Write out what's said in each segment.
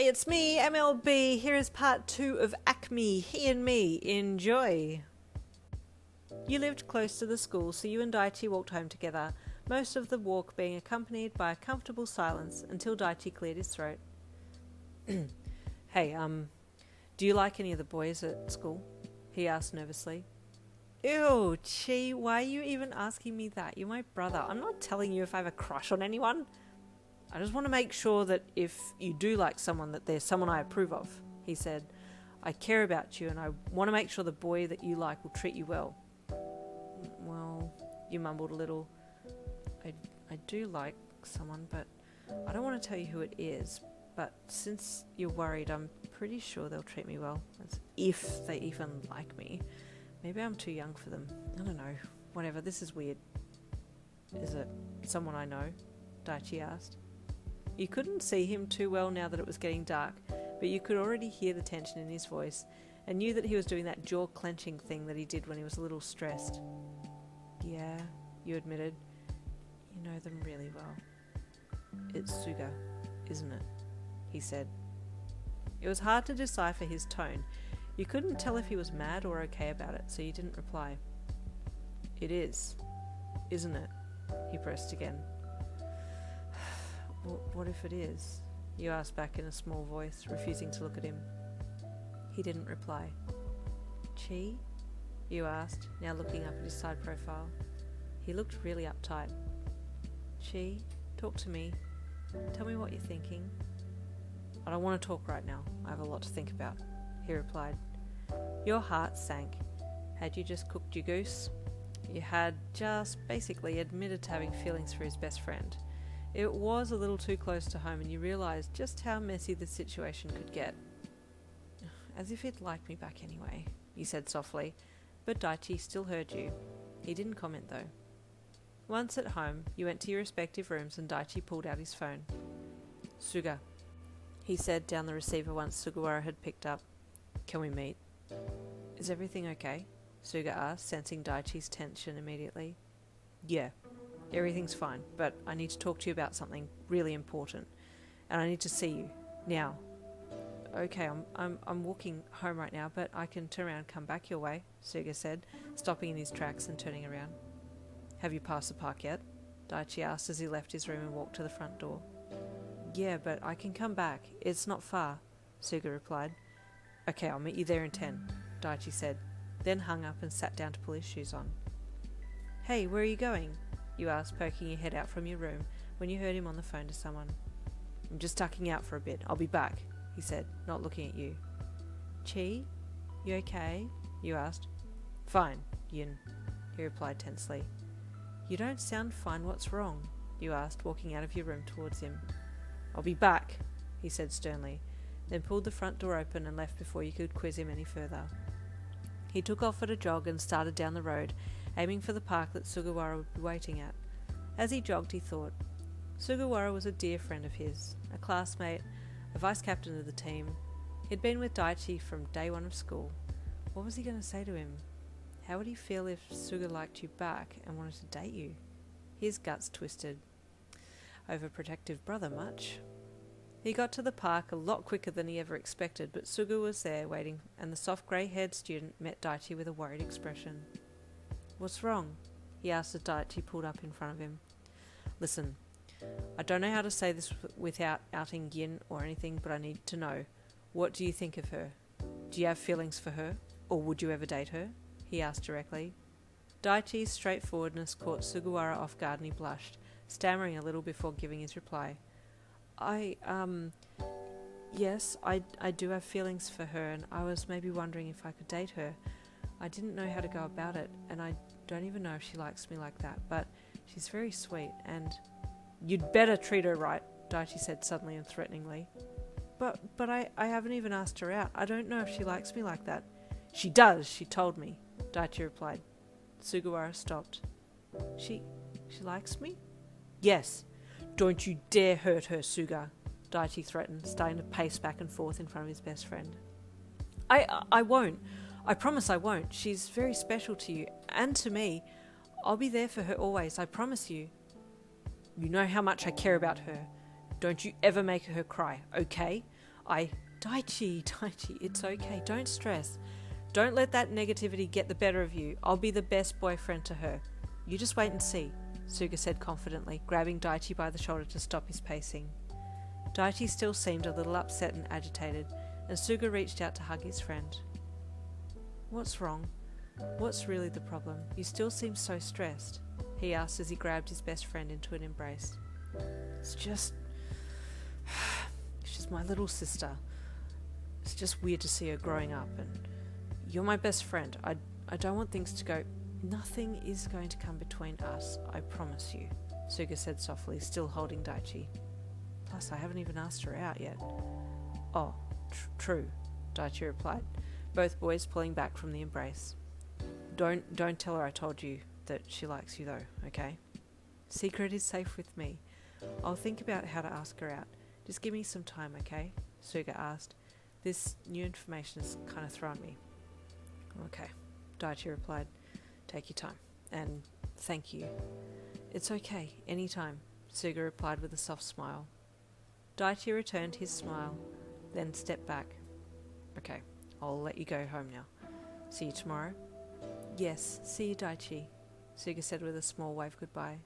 it's me, MLB. Here is part 2 of ACME, He and Me. Enjoy! You lived close to the school, so you and Daichi walked home together, most of the walk being accompanied by a comfortable silence until Daichi cleared his throat. Hey, do you like any of the boys at school? He asked nervously. Ew, Chi, why are you even asking me that? You're my brother. I'm not telling you if I have a crush on anyone. I just want to make sure that if you do like someone, that they're someone I approve of, he said. I care about you and I want to make sure the boy that you like will treat you well. Well, you mumbled a little. I do like someone, but I don't want to tell you who it is. But since you're worried, I'm pretty sure they'll treat me well, as if they even like me. Maybe I'm too young for them. I don't know. Whatever, this is weird. Is it someone I know? Daichi asked. You couldn't see him too well now that it was getting dark, but you could already hear the tension in his voice, and knew that he was doing that jaw-clenching thing that he did when he was a little stressed. Yeah, you admitted. You know them really well. It's Suga, isn't it? He said. It was hard to decipher his tone. You couldn't tell if he was mad or okay about it, so you didn't reply. It is, isn't it? He pressed again. What if it is? You asked back in a small voice, refusing to look at him. He didn't reply. Chi? You asked, now looking up at his side profile. He looked really uptight. Chi, talk to me. Tell me what you're thinking. I don't want to talk right now. I have a lot to think about, he replied. Your heart sank. Had you just cooked your goose? You had just basically admitted to having feelings for his best friend. It was a little too close to home and you realised just how messy the situation could get. As if he'd like me back anyway, you said softly, but Daichi still heard you. He didn't comment though. Once at home, you went to your respective rooms and Daichi pulled out his phone. Suga, he said down the receiver once Sugawara had picked up. Can we meet? Is everything okay? Suga asked, sensing Daichi's tension immediately. Yeah, everything's fine, but I need to talk to you about something really important, and I need to see you now. Okay, I'm walking home right now, but I can turn around and come back your way, Suga said, stopping in his tracks and turning around. Have you passed the park yet? Daichi asked as he left his room and walked to the front door. Yeah, but I can come back. It's not far, Suga replied. Okay, I'll meet you there in 10, Daichi said, then hung up and sat down to pull his shoes on. Hey, where are you going? You asked, poking your head out from your room when you heard him on the phone to someone. I'm just ducking out for a bit. I'll be back, he said, not looking at you. Chi? You okay? You asked. Fine, Yin, he replied tensely. You don't sound fine. What's wrong? You asked, walking out of your room towards him. I'll be back, he said sternly, then pulled the front door open and left before you could quiz him any further. He took off at a jog and started down the road, aiming for the park that Sugawara would be waiting at. As he jogged, he thought. Sugawara was a dear friend of his, a classmate, a vice-captain of the team. He'd been with Daichi from day one of school. What was he going to say to him? How would he feel if Suga liked you back and wanted to date you? His guts twisted. Overprotective brother, much? He got to the park a lot quicker than he ever expected, but Suga was there waiting, and the soft grey-haired student met Daichi with a worried expression. What's wrong? He asked as Daichi pulled up in front of him. Listen, I don't know how to say this without outing Yin or anything, but I need to know. What do you think of her? Do you have feelings for her? Or would you ever date her? He asked directly. Daichi's straightforwardness caught Sugawara off guard and he blushed, stammering a little before giving his reply. Yes, I do have feelings for her, and I was maybe wondering if I could date her. I didn't know how to go about it, and I don't even know if she likes me like that, but she's very sweet, and... You'd better treat her right, Daichi said suddenly and threateningly. But I haven't even asked her out. I don't know if she likes me like that. She does, she told me, Daichi replied. Sugawara stopped. She likes me? Yes. Don't you dare hurt her, Suga, Daichi threatened, starting to pace back and forth in front of his best friend. I won't. I promise I won't. She's very special to you, and to me. I'll be there for her always, I promise you. You know how much I care about her. Don't you ever make her cry, okay? Daichi, it's okay. Don't stress. Don't let that negativity get the better of you. I'll be the best boyfriend to her. You just wait and see, Suga said confidently, grabbing Daichi by the shoulder to stop his pacing. Daichi still seemed a little upset and agitated, and Suga reached out to hug his friend. What's wrong? What's really the problem? You still seem so stressed, he asked as he grabbed his best friend into an embrace. She's just my little sister. It's just weird to see her growing up, and you're my best friend. I don't want things to go... Nothing is going to come between us, I promise you, Suga said softly, still holding Daichi. Plus, I haven't even asked her out yet. Oh, true, Daichi replied, both boys pulling back from the embrace. Don't tell her I told you that she likes you though, okay? Secret is safe with me. I'll think about how to ask her out. Just give me some time, okay? Suga asked. This new information has kind of thrown me. Okay, Daichi replied. Take your time. And thank you. It's okay, anytime, Suga replied with a soft smile. Daichi returned his smile, then stepped back. Okay, I'll let you go home now. See you tomorrow? Yes, see you, Daichi, Suga said with a small wave goodbye.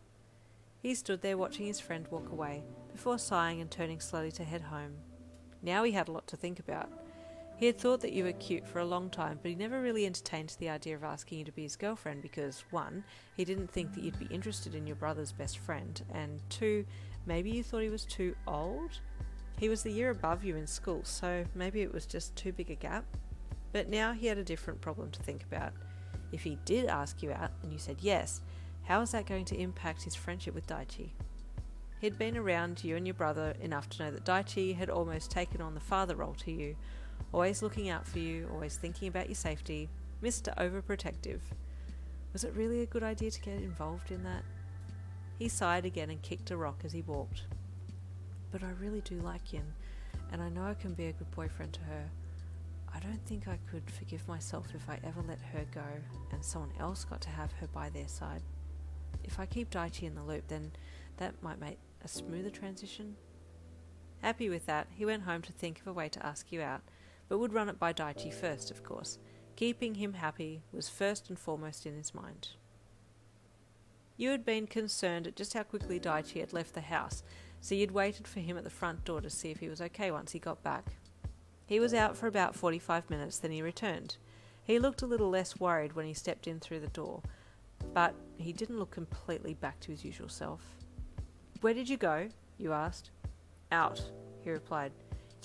He stood there watching his friend walk away, before sighing and turning slowly to head home. Now he had a lot to think about. He had thought that you were cute for a long time, but he never really entertained the idea of asking you to be his girlfriend because, 1, he didn't think that you'd be interested in your brother's best friend, and 2, maybe you thought he was too old? He was the year above you in school, so maybe it was just too big a gap. But now he had a different problem to think about. If he did ask you out, and you said yes, how was that going to impact his friendship with Daichi? He'd been around you and your brother enough to know that Daichi had almost taken on the father role to you, always looking out for you, always thinking about your safety, Mr. Overprotective. Was it really a good idea to get involved in that? He sighed again and kicked a rock as he walked. But I really do like Yin, and I know I can be a good boyfriend to her. I don't think I could forgive myself if I ever let her go and someone else got to have her by their side. If I keep Daichi in the loop, then that might make a smoother transition. Happy with that, he went home to think of a way to ask you out, but would run it by Daichi first, of course. Keeping him happy was first and foremost in his mind. You had been concerned at just how quickly Daichi had left the house, so you'd waited for him at the front door to see if he was okay once he got back. He was out for about 45 minutes, then he returned. He looked a little less worried when he stepped in through the door, but he didn't look completely back to his usual self. Where did you go? You asked. Out, he replied.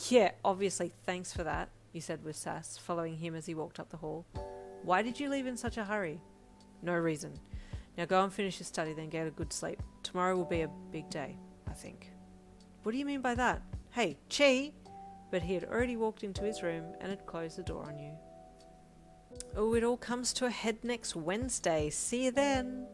Yeah, obviously, thanks for that, you said with sass, following him as he walked up the hall. Why did you leave in such a hurry? No reason. Now go and finish your study, then get a good sleep. Tomorrow will be a big day, I think. What do you mean by that? Hey, Chi! But he had already walked into his room and had closed the door on you. Oh, it all comes to a head next Wednesday. See you then!